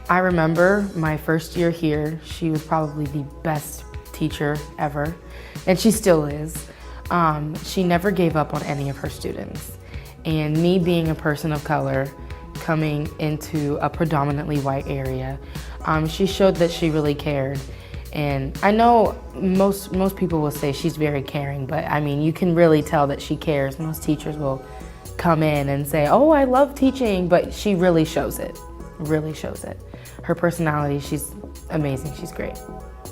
I remember my first year here, she was probably the best teacher ever, and she still is. She never gave up on any of her students. And me being a person of color, coming into a predominantly white area, she showed that she really cared. And I know most people will say she's very caring, but I mean, you can really tell that she cares. Most teachers will come in and say, oh, I love teaching, but she really shows it, really shows it. Her personality, she's amazing, she's great.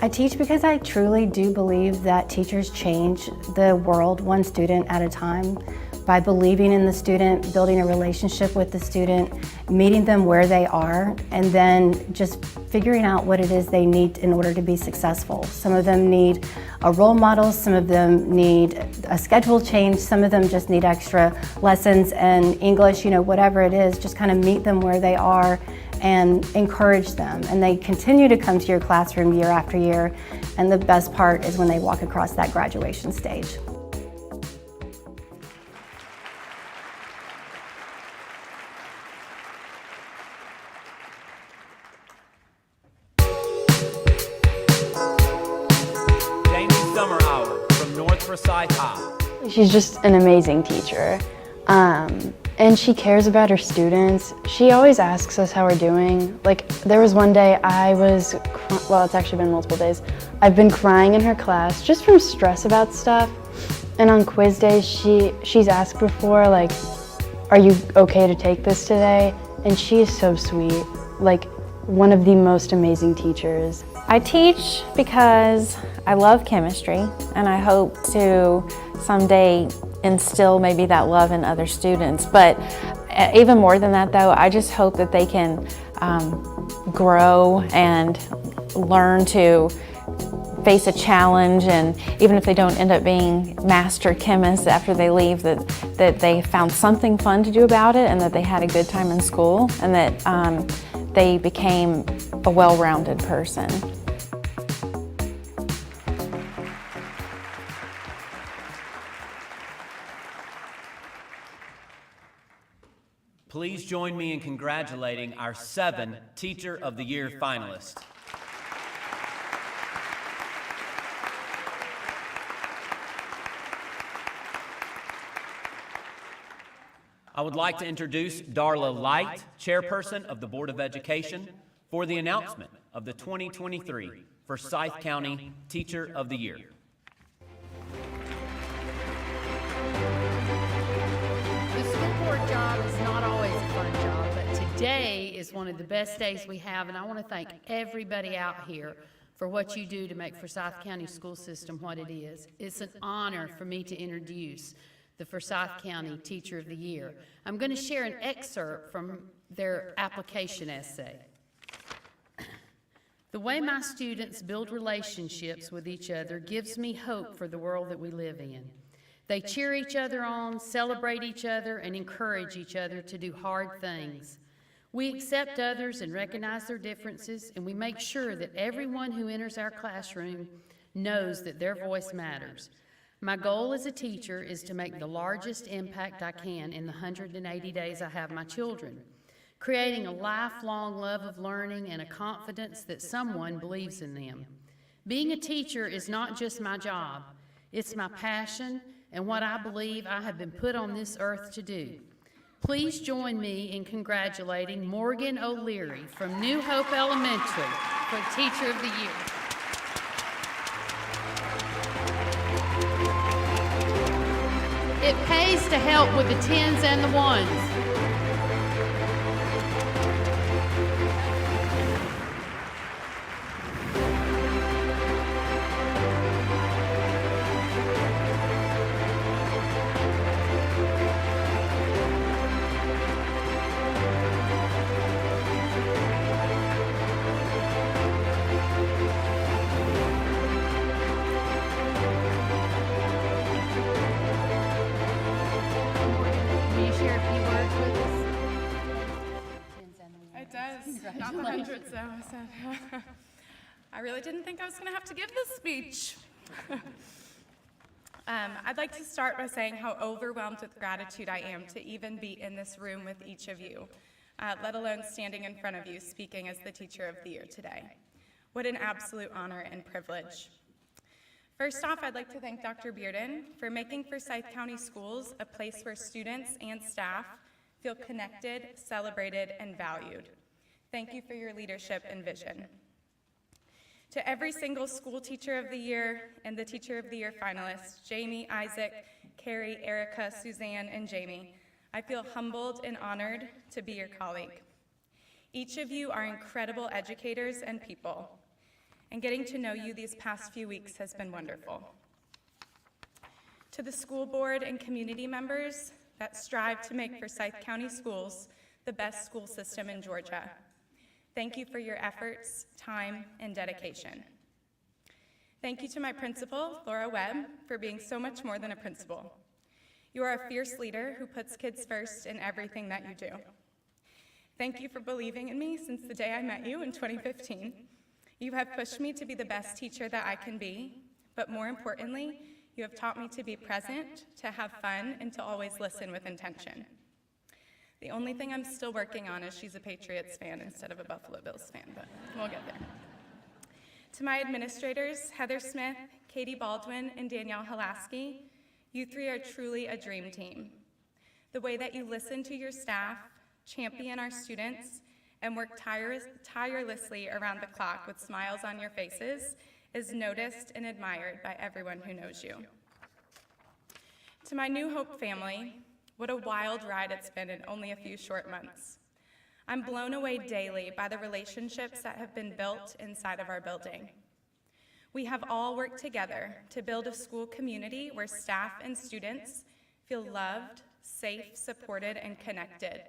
I teach because I truly do believe that teachers change the world one student at a time by believing in the student, building a relationship with the student, meeting them where they are, and then just figuring out what it is they need in order to be successful. Some of them need a role model, some of them need a schedule change, some of them just need extra lessons and English, whatever it is, just kind of meet them where they are and encourage them. And they continue to come to your classroom year after year. And the best part is when they walk across that graduation stage. Forsyth High. She's just an amazing teacher, and she cares about her students. She always asks us how we're doing. Like, there was one day it's actually been multiple days, I've been crying in her class just from stress about stuff. And on quiz days, she's asked before, like, are you okay to take this today? And she is so sweet, like one of the most amazing teachers. I teach because I love chemistry, and I hope to someday instill maybe that love in other students. But even more than that, though, I just hope that they can grow and learn to face a challenge, and even if they don't end up being master chemists after they leave, that they found something fun to do about it, and that they had a good time in school, and that they became a well-rounded person. Please join me in congratulating our 7 Teacher of the Year finalists. I would like to introduce Darla Light, Chairperson of the Board of Education, for the announcement of the 2023 Forsyth County Teacher of the Year. The school board job is not always a fun job, but today is one of the best days we have, and I want to thank everybody out here for what you do to make Forsyth County school system what it is. It's an honor for me to introduce the Forsyth County Teacher of the Year. I'm going to share an excerpt from their application essay. The way my students build relationships with each other gives me hope for the world that we live in. They cheer each other on, celebrate each other, and encourage each other to do hard things. We accept others and recognize their differences, and we make sure that everyone who enters our classroom knows that their voice matters. My goal as a teacher is to make the largest impact I can in the 180 days I have my children. creating a lifelong love of learning and a confidence that someone believes in them. Being a teacher is not just my job, it's my passion and what I believe I have been put on this earth to do. Please join me in congratulating Morgan O'Leary from New Hope Elementary for Teacher of the Year. It pays to help with the tens and the ones. Will you share a few words with us? It does. Not the hundreds, though. So I really didn't think I was going to have to give this speech. I'd like to start by saying how overwhelmed with gratitude I am to even be in this room with each of you, let alone standing in front of you speaking as the Teacher of the Year today. What an absolute honor and privilege. First off, I'd like to thank Dr. Bearden for making Forsyth County Schools a place where students and staff feel connected, celebrated, and valued. Thank you for your leadership and vision. To every single School Teacher of the Year and the Teacher of the Year finalists, Jamie, Isaac, Carrie, Erica, Suzanne, and Jamie, I feel humbled and honored to be your colleague. Each of you are incredible educators and people, and getting to know you these past few weeks has been wonderful. To the school board and community members that strive to make Forsyth County Schools the best school system in Georgia, thank you for your efforts, time, and dedication. Thank you to my principal, Laura Webb, for being so much more than a principal. You are a fierce leader who puts kids first in everything that you do. Thank you for believing in me since the day I met you in 2015. You have pushed me to be the best teacher that I can be, but more importantly, you have taught me to be present, to have fun, and to always listen with intention. The only thing I'm still working on is she's a Patriots fan instead of a Buffalo Bills fan, but we'll get there. To my administrators, Heather Smith, Katie Baldwin, and Danielle Halaski, you three are truly a dream team. The way that you listen to your staff, champion our students, and work tirelessly around the clock with smiles on your faces is noticed and admired by everyone who knows you. To my New Hope family, what a wild ride it's been in only a few short months. I'm blown away daily by the relationships that have been built inside of our building. We have all worked together to build a school community where staff and students feel loved, safe, supported, and connected,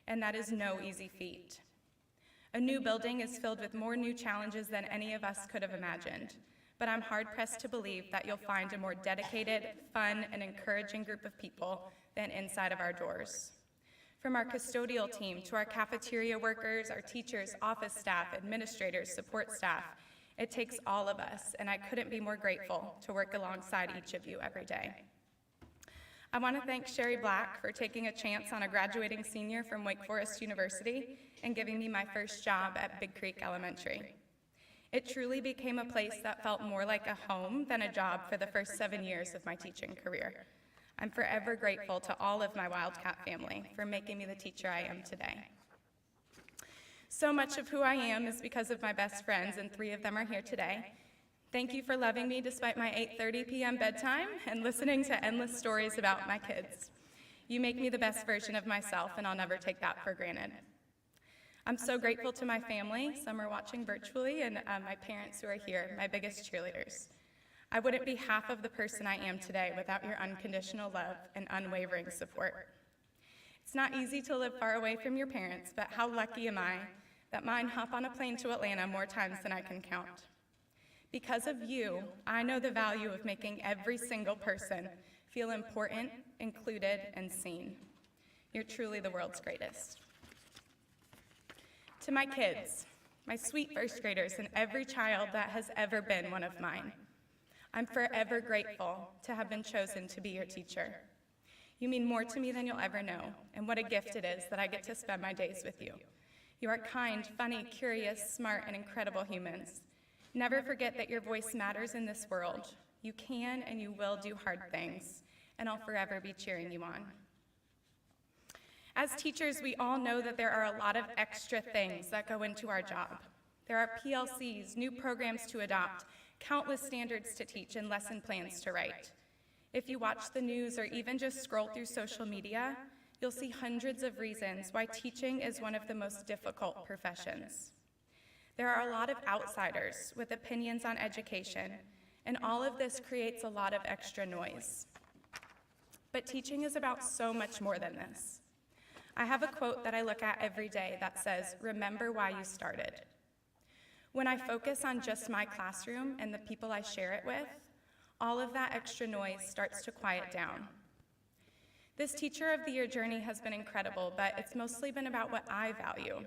and that is no easy feat. A new building is filled with more new challenges than any of us could have imagined, but I'm hard-pressed to believe that you'll find a more dedicated, fun, and encouraging group of people than inside of our doors. From our custodial team to our cafeteria workers, our teachers, office staff, administrators, support staff, it takes all of us, and I couldn't be more grateful to work alongside each of you every day. I want to thank Sherry Black for taking a chance on a graduating senior from Wake Forest University and giving me my first job at Big Creek Elementary. It truly became a place that felt more like a home than a job for the first 7 years of my teaching career. I'm forever grateful to all of my Wildcat family for making me the teacher I am today. So much of who I am is because of my best friends, and 3 of them are here today. Thank you for loving me despite my 8:30 p.m. bedtime and listening to endless stories about my kids. You make me the best version of myself, and I'll never take that for granted. I'm so grateful to my family, some are watching virtually, and my parents who are here, my biggest cheerleaders. I wouldn't be half of the person I am today without your unconditional love and unwavering support. It's not easy to live far away from your parents, but how lucky am I that mine hop on a plane to Atlanta more times than I can count. Because of you, I know the value of making every single person feel important, included, and seen. You're truly the world's greatest. To my kids, my sweet first graders, and every child that has ever been one of mine, I'm forever grateful to have been chosen to be your teacher. You mean more to me than you'll ever know, and what a gift it is that I get to spend my days with you. You are kind, funny, curious, smart, and incredible humans. Never forget that your voice matters in this world. You can and you will do hard things, and I'll forever be cheering you on. As teachers, we all know that there are a lot of extra things that go into our job. There are PLCs, new programs to adopt, countless standards to teach, and lesson plans to write. If you watch the news or even just scroll through social media, you'll see hundreds of reasons why teaching is one of the most difficult professions. There are a lot of outsiders with opinions on education, and all of this creates a lot of extra noise. But teaching is about so much more than this. I have a quote that I look at every day that says, "Remember why you started." When I focus on just my classroom and the people I share it with, all of that extra noise starts to quiet down. This Teacher of the Year journey has been incredible, but it's mostly been about what I value.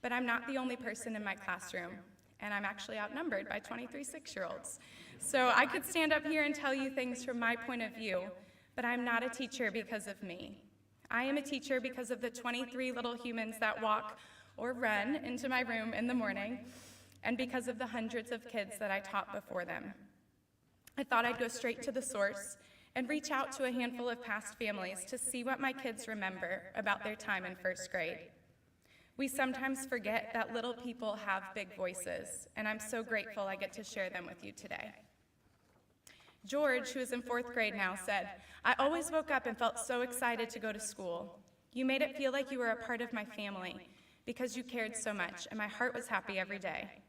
But I'm not the only person in my classroom, and I'm actually outnumbered by 23 6-year-olds. So I could stand up here and tell you things from my point of view, but I'm not a teacher because of me. I am a teacher because of the 23 little humans that walk or run into my room in the morning, and because of the hundreds of kids that I taught before them. I thought I'd go straight to the source and reach out to a handful of past families to see what my kids remember about their time in first grade. We sometimes forget that little people have big voices, and I'm so grateful I get to share them with you today. George, who is in 4th grade now, said, "I always woke up and felt so excited to go to school. You made it feel like you were a part of my family because you cared so much, and my heart was happy every day."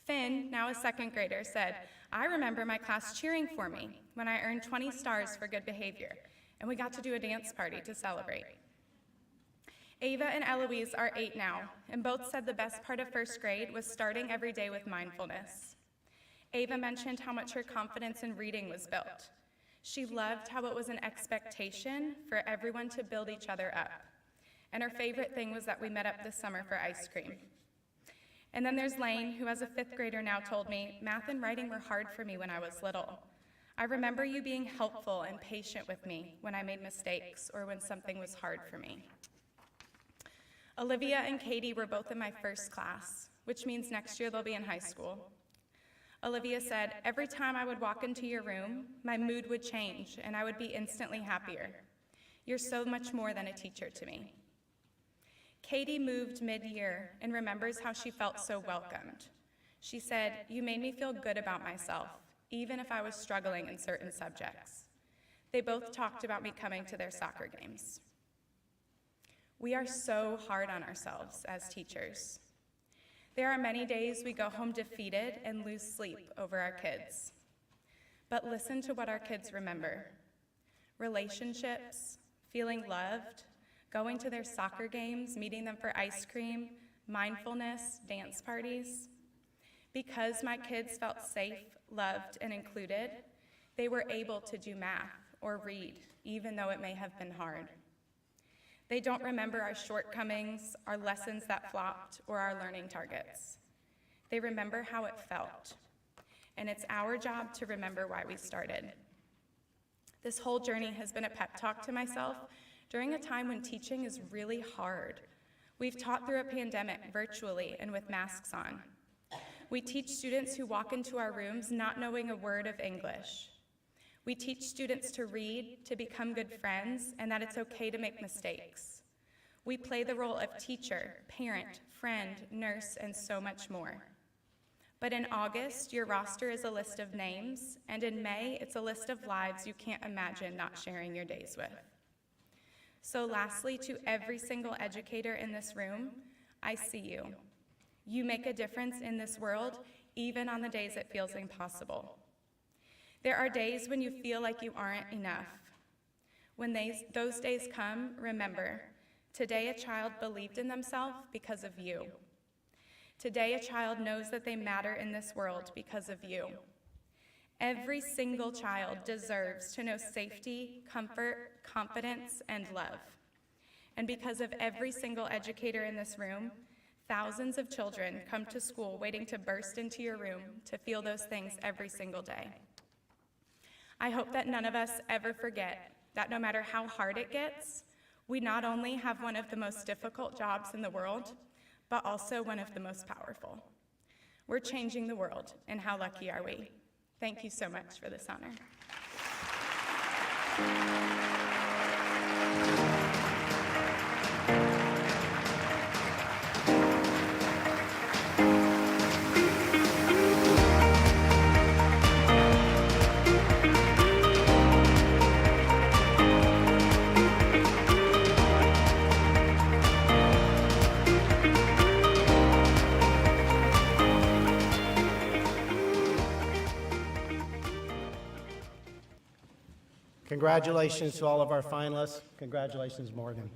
Finn, now a 2nd grader, said, "I remember my class cheering for me when I earned 20 stars for good behavior, and we got to do a dance party to celebrate." Ava and Eloise are 8 now, and both said the best part of first grade was starting every day with mindfulness. Ava mentioned how much her confidence in reading was built. She loved how it was an expectation for everyone to build each other up. And her favorite thing was that we met up this summer for ice cream. And then there's Lane, who as a 5th grader now told me, "Math and writing were hard for me when I was little. I remember you being helpful and patient with me when I made mistakes or when something was hard for me." Olivia and Katie were both in my first class, which means next year they'll be in high school. Olivia said, "Every time I would walk into your room, my mood would change and I would be instantly happier. You're so much more than a teacher to me." Katie moved mid-year and remembers how she felt so welcomed. She said, "You made me feel good about myself, even if I was struggling in certain subjects." They both talked about me coming to their soccer games. We are so hard on ourselves as teachers. There are many days we go home defeated and lose sleep over our kids. But listen to what our kids remember: relationships, feeling loved, going to their soccer games, meeting them for ice cream, mindfulness, dance parties. Because my kids felt safe, loved, and included, they were able to do math or read, even though it may have been hard. They don't remember our shortcomings, our lessons that flopped, or our learning targets. They remember how it felt. And it's our job to remember why we started. This whole journey has been a pep talk to myself during a time when teaching is really hard. We've taught through a pandemic virtually and with masks on. We teach students who walk into our rooms not knowing a word of English. We teach students to read, to become good friends, and that it's okay to make mistakes. We play the role of teacher, parent, friend, nurse, and so much more. But in August, your roster is a list of names, and in May, it's a list of lives you can't imagine not sharing your days with. So lastly, to every single educator in this room, I see you. You make a difference in this world, even on the days it feels impossible. There are days when you feel like you aren't enough. When those days come, remember, today a child believed in themselves because of you. Today a child knows that they matter in this world because of you. Every single child deserves to know safety, comfort, confidence, and love. And because of every single educator in this room, thousands of children come to school waiting to burst into your room to feel those things every single day. I hope that none of us ever forget that no matter how hard it gets, we not only have one of the most difficult jobs in the world, but also one of the most powerful. We're changing the world, and how lucky are we? Thank you so much for this honor. Congratulations to all of our finalists. Congratulations, Morgan.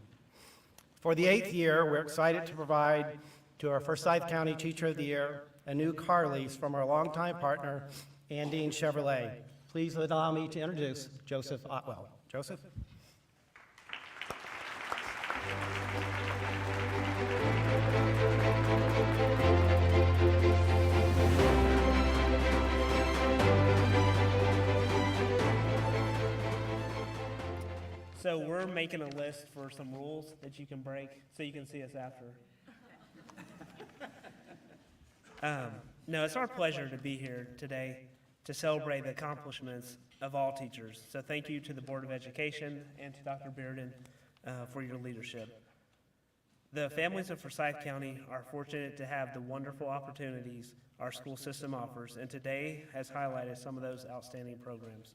For the 8th year, we're excited to provide to our Forsyth County Teacher of the Year a new car lease from our longtime partner, Andine Chevrolet. Please allow me to introduce Joseph Otwell. Joseph? So we're making a list for some rules that you can break so you can see us after. No, it's our pleasure to be here today to celebrate the accomplishments of all teachers. So thank you to the Board of Education and to Dr. Bearden for your leadership. The families of Forsyth County are fortunate to have the wonderful opportunities our school system offers, and today has highlighted some of those outstanding programs.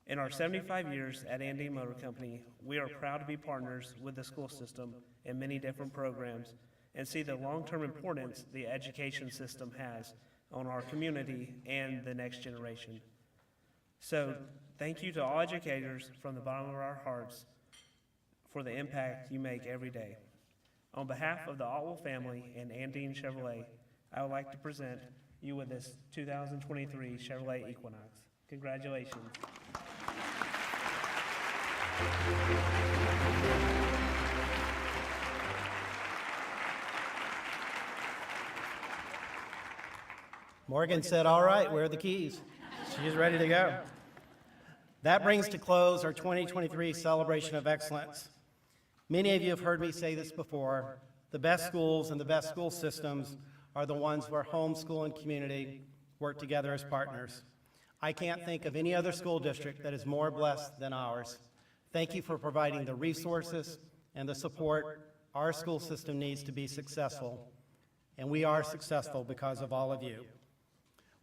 In our 75 years at Andine Motor Company, we are proud to be partners with the school system in many different programs and see the long-term importance the education system has on our community and the next generation. So, thank you to all educators from the bottom of our hearts for the impact you make every day. On behalf of the Otwell family and Andine Chevrolet, I would like to present you with this 2023 Chevrolet Equinox. Congratulations. Morgan said, all right, where are the keys? She's ready to go. That brings to close our 2023 Celebration of Excellence. Many of you have heard me say this before. The best schools and the best school systems are the ones where home, school, and community work together as partners. I can't think of any other school district that is more blessed than ours. Thank you for providing the resources and the support our school system needs to be successful. And we are successful because of all of you.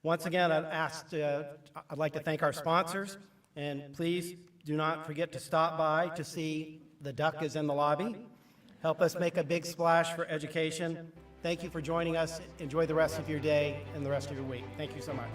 Once again, I'd like to thank our sponsors, and please do not forget to stop by to see the duck is in the lobby. Help us make a big splash for education. Thank you for joining us. Enjoy the rest of your day and the rest of your week. Thank you so much.